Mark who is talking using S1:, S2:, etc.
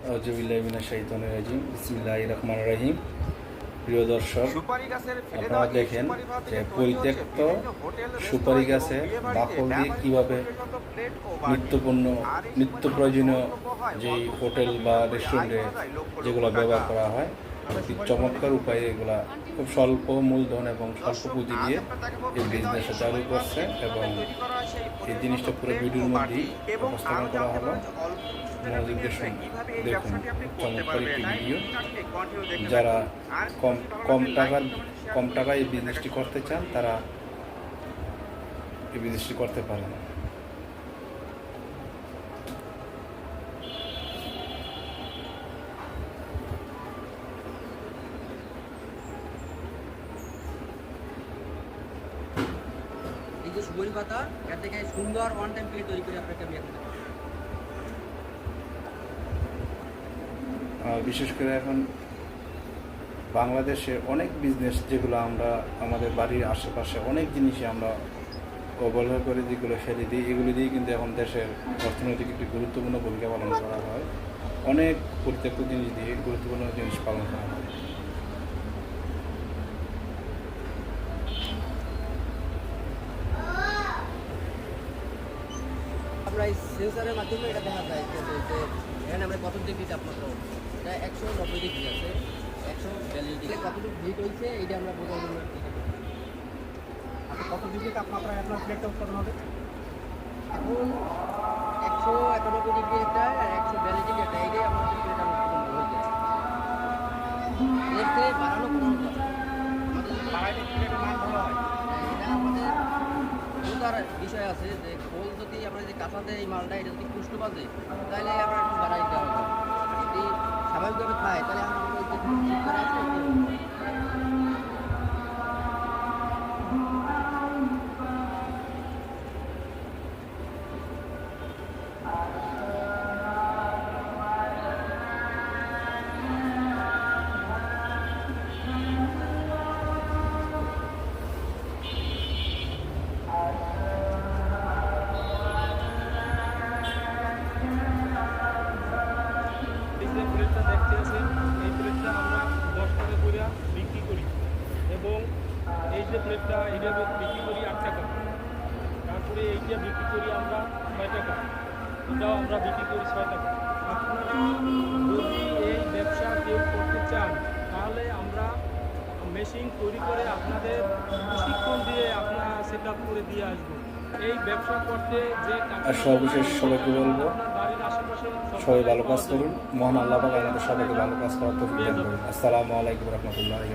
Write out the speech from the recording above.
S1: আউযুবিল্লাহি মিনাশ শাইতানির রাজিম। বিসমিল্লাহির রহমানির রহিম। প্রিয় দর্শক, আপনারা দেখেন যে পরিত্যক্ত সুপারি গাছের বাকল দিয়ে কীভাবে নিত্য প্রয়োজনীয় যেই হোটেল বা রেস্টুরেন্টে যেগুলো ব্যবহার করা হয়, অতি চমৎকার উপায়ে এগুলা খুব স্বল্প মূলধন এবং স্বল্প পুঁজি দিয়ে এই বিজনেসটা চালু করছে এবং এই জিনিসটা পুরো ভিডিওর মধ্যেই উপস্থাপন করা হলো। মনোযোগ দিয়ে দেখুন, চমৎকার একটি ভিডিও। যারা কম টাকায় এই বিজনেসটি করতে চান তারা এই বিজনেসটি করতে পারেন।
S2: এই যে সুপারি পাতা, এর থেকে সুন্দর ওয়ান টাইম প্লেট তৈরি করে আপনাকে আমি এখন
S1: বিশেষ করে এখন বাংলাদেশে অনেক বিজনেস যেগুলো আমরা আমাদের বাড়ির আশেপাশে অনেক জিনিসই আমরা অবহেলা করে যেগুলো ফেলে দিই, এগুলো দিয়ে কিন্তু এখন দেশের অর্থনৈতিক একটি গুরুত্বপূর্ণ ভূমিকা পালন করা হয়। অনেক পরিত্যক্ত জিনিস দিয়ে গুরুত্বপূর্ণ জিনিস পালন করা হয়।
S2: আমরা এই সেন্সারের মাধ্যমে এটা দেখা যায় যে এখানে আমরা কত ডিগ্রি তাপমাত্রা, এটা 190 ডিগ্রি আছে, 142 ডিগ্রি কতটুকু হিট হয়েছে এটা আমরা বোঝার জন্য।
S3: আচ্ছা, কত ডিগ্রি তাপমাত্রায় আপনার প্লেটটা উৎপাদন হবে?
S2: এখন 191 ডিগ্রি একটা আর 142 ডিগ্রি একটা, এইটাই আমাদের প্লেট উৎপাদন হয়ে যায়। এর থেকে বাড়ানো কোনো
S3: বাড়াইলে প্লেটের মান ভালো হয়।
S2: এটা আমাদের বোঝার বিষয় আছে যে খোল যদি আমরা যে কাঁচাতে এই মালটা এটা যদি পুষ্ট বাজে তাহলে আমরা একটু বাড়াই দেওয়া হবে। যদি স্বাভাবিকভাবে খাই তাহলে আমরা ওই যে ঠিক করে আসলে
S3: যে প্লেটটা দেখতে আছেন, এই প্লেটটা আমরা 10 টাকা করে বিক্রি করি এবং এই যে প্লেটটা এটা বিক্রি করি 8 টাকা। তারপরে এইটা বিক্রি করি আমরা 6 টাকা, এটাও আমরা বিক্রি করি 6 টাকা। আপনারা যদি এই ব্যবসা কেউ করতে চান তাহলে আমরা মেশিন তৈরি করে আপনাদের প্রশিক্ষণ দিয়ে আপনার সেট আপ করে দিয়ে আসবো। এই ব্যবসা করতে যে
S1: আর সর্বশেষ সবাইকে বলবো,
S3: আপনার বাড়ির আশেপাশে
S1: সবাই ভালো কাজ করুন। মহান আল্লাহ পাক আমাদের সবাইকে ভালো কাজ করার তৌফিক দান করুন। আসসালামু আলাইকুম ওয়া রাহমাতুল্লাহি।